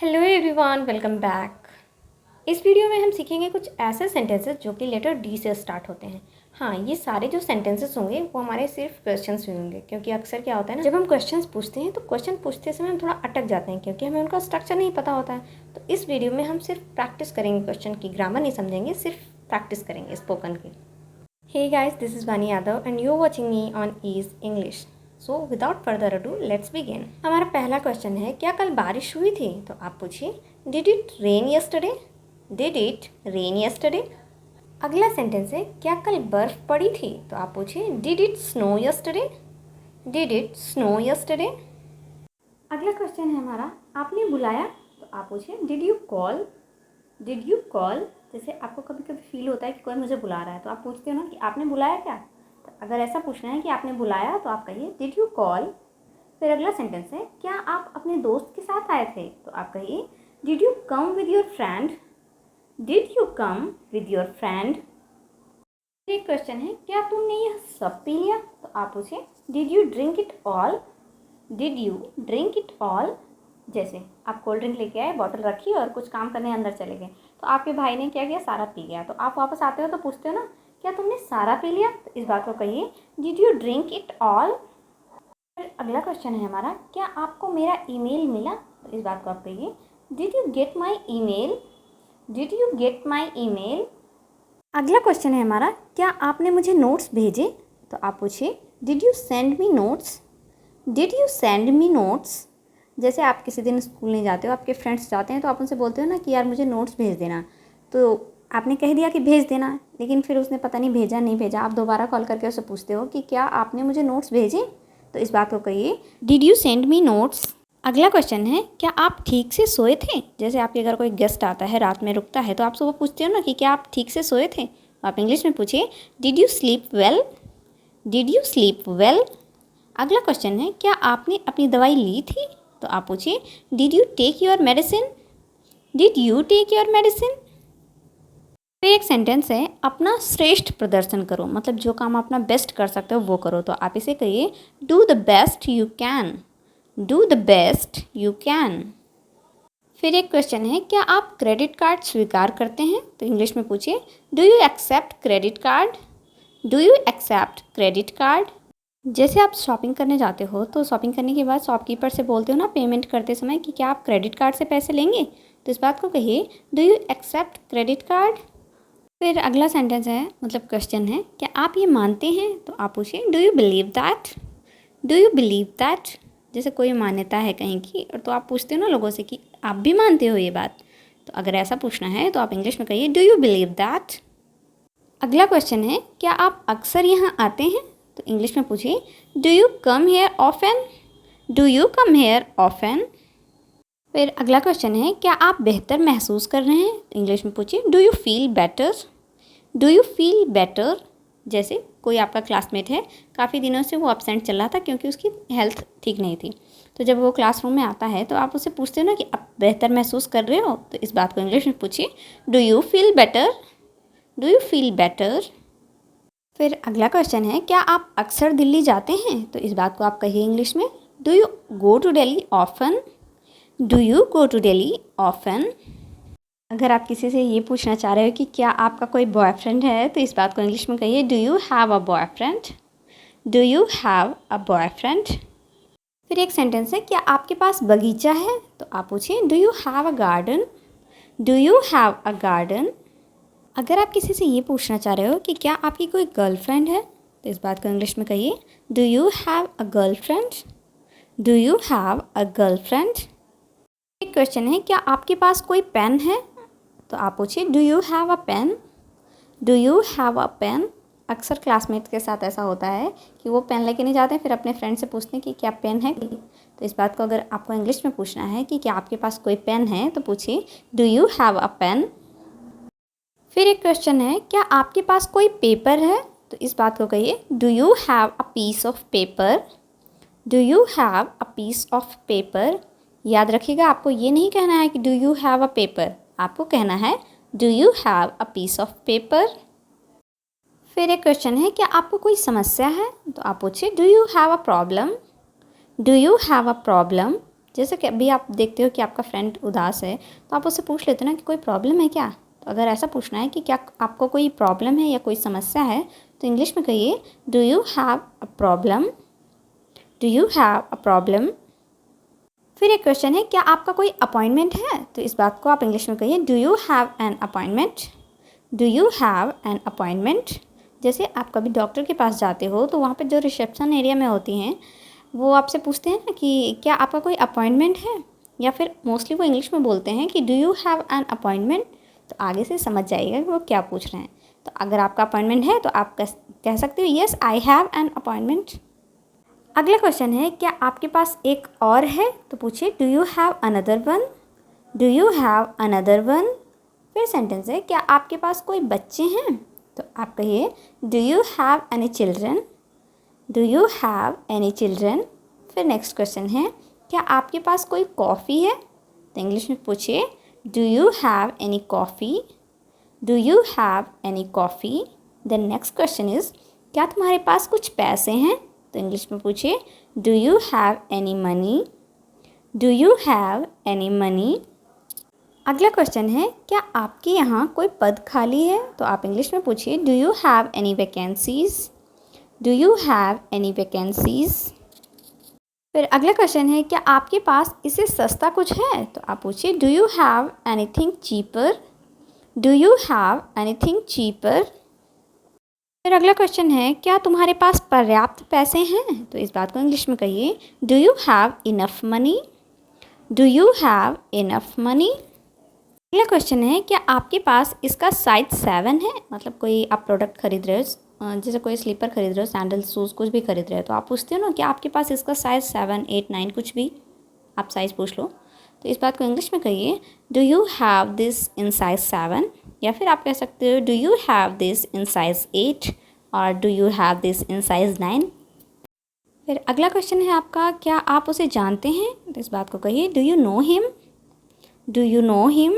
Hello everyone, welcome back. इस video में हम सीखेंगे कुछ ऐसे सेंटेंसेस जो कि लेटर डी से स्टार्ट होते हैं। हाँ, ये सारे जो सेंटेंसेस होंगे वो हमारे सिर्फ क्वेश्चंस भी होंगे, क्योंकि अक्सर क्या होता है ना, जब हम क्वेश्चंस पूछते हैं तो क्वेश्चन पूछते समय हम थोड़ा अटक जाते हैं क्योंकि हमें उनका स्ट्रक्चर नहीं पता होता है। तो इस वीडियो में हम सिर्फ प्रैक्टिस करेंगे, क्वेश्चन की ग्रामर नहीं समझेंगे, सिर्फ प्रैक्टिस करेंगे स्पोकन की। Hey guys, this is Vani Yadav and you watching me on ease English. So without further ado let's begin. हमारा पहला क्वेश्चन है, क्या कल बारिश हुई थी? तो आप पूछिए, did it rain yesterday? Did it rain yesterday? अगला सेंटेंस है, क्या कल बर्फ पड़ी थी? तो आप पूछिए, did it snow yesterday? Did it snow yesterday? अगला क्वेश्चन है हमारा, आपने बुलाया? तो आप पूछिए, did you call? Did you call? जैसे आपको कभी कभी फील होता है कि कोई मुझे बुला रहा है, तो आप पूछते हो ना कि आपने बुलाया क्या? तो अगर ऐसा पूछना है कि आपने बुलाया तो आप कहिए, डिड यू कॉल? फिर अगला सेंटेंस है, क्या आप अपने दोस्त के साथ आए थे? तो आप कहिए, did you come with your friend? Did you come with your friend? एक क्वेश्चन है, क्या तुमने यह सब पी लिया? तो आप पूछिए, did you drink it all? Did you drink it all? जैसे आप कोल्ड ड्रिंक लेके आए, बॉटल रखी और कुछ काम करने अंदर चले गए, तो आपके भाई ने क्या किया, सारा पी गया। तो आप वापस आते हो तो पूछते हो ना, क्या तुमने सारा पी लिया? तो इस बात को कहिए, did you drink it all? फिर अगला क्वेश्चन है हमारा, क्या आपको मेरा ईमेल मिला? तो इस बात को आप कहिए, did you get my email? Did you get my email? अगला क्वेश्चन है हमारा, क्या आपने मुझे नोट्स भेजे? तो आप पूछिए, did you send me notes? Did you send me notes? जैसे आप किसी दिन स्कूल नहीं जाते हो, आपके फ्रेंड्स जाते हैं, तो आप उनसे बोलते हो ना कि यार मुझे नोट्स भेज देना। तो आपने कह दिया कि भेज देना, लेकिन फिर उसने पता नहीं भेजा नहीं भेजा, आप दोबारा कॉल करके उससे पूछते हो कि क्या आपने मुझे नोट्स भेजे? तो इस बात को कहिए, did you send me notes? अगला क्वेश्चन है, क्या आप ठीक से सोए थे? जैसे आपके घर कोई गेस्ट आता है, रात में रुकता है, तो आप सुबह पूछते हो ना कि क्या आप ठीक से सोए थे? आप इंग्लिश में पूछिए, did you sleep well? Did you sleep well? अगला क्वेश्चन है, क्या आपने अपनी दवाई ली थी? तो आप पूछिए, did you take your medicine? Did you take your medicine? फिर एक सेंटेंस है, अपना श्रेष्ठ प्रदर्शन करो, मतलब जो काम अपना बेस्ट कर सकते हो वो करो। तो आप इसे कहिए, do the best you can. Do the best you can. फिर एक क्वेश्चन है, क्या आप क्रेडिट कार्ड स्वीकार करते हैं? तो इंग्लिश में पूछिए, do you accept credit card? Do you accept credit card? जैसे आप शॉपिंग करने जाते हो, तो शॉपिंग करने के बाद शॉपकीपर से बोलते हो ना पेमेंट करते समय कि क्या आप क्रेडिट कार्ड से पैसे लेंगे? तो इस बात को कहिए, do you accept credit card? फिर अगला सेंटेंस है, मतलब क्वेश्चन है, क्या आप ये मानते हैं? तो आप पूछिए, do you believe that? Do you believe that? जैसे कोई मान्यता है कहीं की, और तो आप पूछते हो ना लोगों से कि आप भी मानते हो ये बात? तो अगर ऐसा पूछना है तो आप इंग्लिश में कहिए, डू यू बिलीव दैट? अगला क्वेश्चन है, क्या आप अक्सर यहाँ आते हैं? तो इंग्लिश में पूछिए, do you come here often? Do you come here often? फिर अगला क्वेश्चन है, क्या आप बेहतर महसूस कर रहे हैं? तो इंग्लिश में पूछिए, do you feel better? Do you feel better? जैसे कोई आपका क्लासमेट है, काफ़ी दिनों से वो अपसेंट चल रहा था क्योंकि उसकी हेल्थ ठीक नहीं थी, तो जब वो क्लासरूम में आता है तो आप उससे पूछते हो ना कि आप बेहतर महसूस कर रहे हो? तो इस बात को इंग्लिश में पूछिए, do you feel better? Do you feel better? फिर अगला क्वेश्चन है, क्या आप अक्सर दिल्ली जाते हैं? तो इस बात को आप कहिए इंग्लिश में, do you go to Delhi often? Do you go to Delhi often? अगर आप किसी से ये पूछना चाह रहे हो कि क्या आपका कोई बॉयफ्रेंड है, तो इस बात को इंग्लिश में कहिए, do you have a boyfriend? Do you have a boyfriend? फिर एक सेंटेंस है, क्या आपके पास बगीचा है? तो आप पूछिए, do you have a garden? Do you have a garden? अगर आप किसी से ये पूछना चाह रहे हो कि क्या आपकी कोई गर्लफ्रेंड है, तो इस बात को इंग्लिश में कहिए, do you have a girlfriend? Do you have a girlfriend? एक क्वेश्चन है, क्या आपके पास कोई पेन है? तो आप पूछिए, do you have a pen? Do you have a pen? अक्सर क्लासमेट के साथ ऐसा होता है कि वो पेन लेके नहीं जाते, फिर अपने फ्रेंड से पूछते हैं कि क्या पेन है? तो इस बात को अगर आपको इंग्लिश में पूछना है कि क्या आपके पास कोई पेन है, तो पूछिए, do you have a pen? फिर एक क्वेश्चन है, क्या आपके पास कोई पेपर है? तो इस बात को कहिए, do you have a piece of paper? Do you have a piece of paper? याद रखिएगा, आपको ये नहीं कहना है कि do you have a paper, आपको कहना है do you have a piece of paper? फिर एक क्वेश्चन है, क्या आपको कोई समस्या है? तो आप पूछिए, do you have a problem? Do you have a problem? जैसे कि अभी आप देखते हो कि आपका फ्रेंड उदास है तो आप उससे पूछ लेते हो ना कि कोई प्रॉब्लम है क्या। तो अगर ऐसा पूछना है कि क्या आपको कोई प्रॉब्लम है या कोई समस्या है तो इंग्लिश में कहिए do you have a problem, do you have a problem. फिर एक क्वेश्चन है क्या आपका कोई अपॉइंटमेंट है, तो इस बात को आप इंग्लिश में कहिए do you have an appointment, do you have an appointment. जैसे आप कभी डॉक्टर के पास जाते हो तो वहाँ पे जो रिसेप्शन एरिया में होती हैं वो आपसे पूछते हैं ना कि क्या आपका कोई अपॉइंटमेंट है, या फिर मोस्टली वो इंग्लिश में बोलते हैं कि do you have an appointment. तो आगे से समझ जाइएगा कि वो क्या पूछ रहे हैं। तो अगर आपका अपॉइंटमेंट है तो आप कह सकते हो yes I have an appointment. अगला क्वेश्चन है क्या आपके पास एक और है, तो पूछिए do you have another one, do you have another one. फिर सेंटेंस है क्या आपके पास कोई बच्चे हैं, तो आप कहिए do you have any children, do you have any children. फिर नेक्स्ट क्वेश्चन है क्या आपके पास कोई कॉफ़ी है, तो इंग्लिश में पूछिए do you have any coffee, do you have any coffee. Then next question is क्या तुम्हारे पास कुछ पैसे हैं, तो इंग्लिश में पूछिए do you have any money, do you have any money. अगला क्वेश्चन है क्या आपके यहाँ कोई पद खाली है, तो आप इंग्लिश में पूछिए do you have any vacancies, do you have any vacancies. फिर अगला क्वेश्चन है क्या आपके पास इससे सस्ता कुछ है, तो आप पूछिए do you have anything cheaper, do you have anything cheaper. फिर अगला क्वेश्चन है क्या तुम्हारे पास पर्याप्त पैसे हैं, तो इस बात को इंग्लिश में कहिए do you have enough money, do you have enough money. अगला क्वेश्चन है क्या आपके पास इसका साइज 7 है, मतलब कोई आप प्रोडक्ट खरीद रहे हो, जैसे कोई स्लीपर खरीद रहे हो, सैंडल शूज़ कुछ भी खरीद रहे हो तो आप पूछते हो ना कि आपके पास इसका साइज़ 7, 8, 9 कुछ भी आप साइज़ पूछ लो। तो इस बात को इंग्लिश में कहिए do you have this in size 7, या फिर आप कह सकते हो do you have this in size 8 और do you have this in size 9। फिर अगला क्वेश्चन है आपका क्या आप उसे जानते हैं, तो इस बात को कहिए do you know him, do you know him.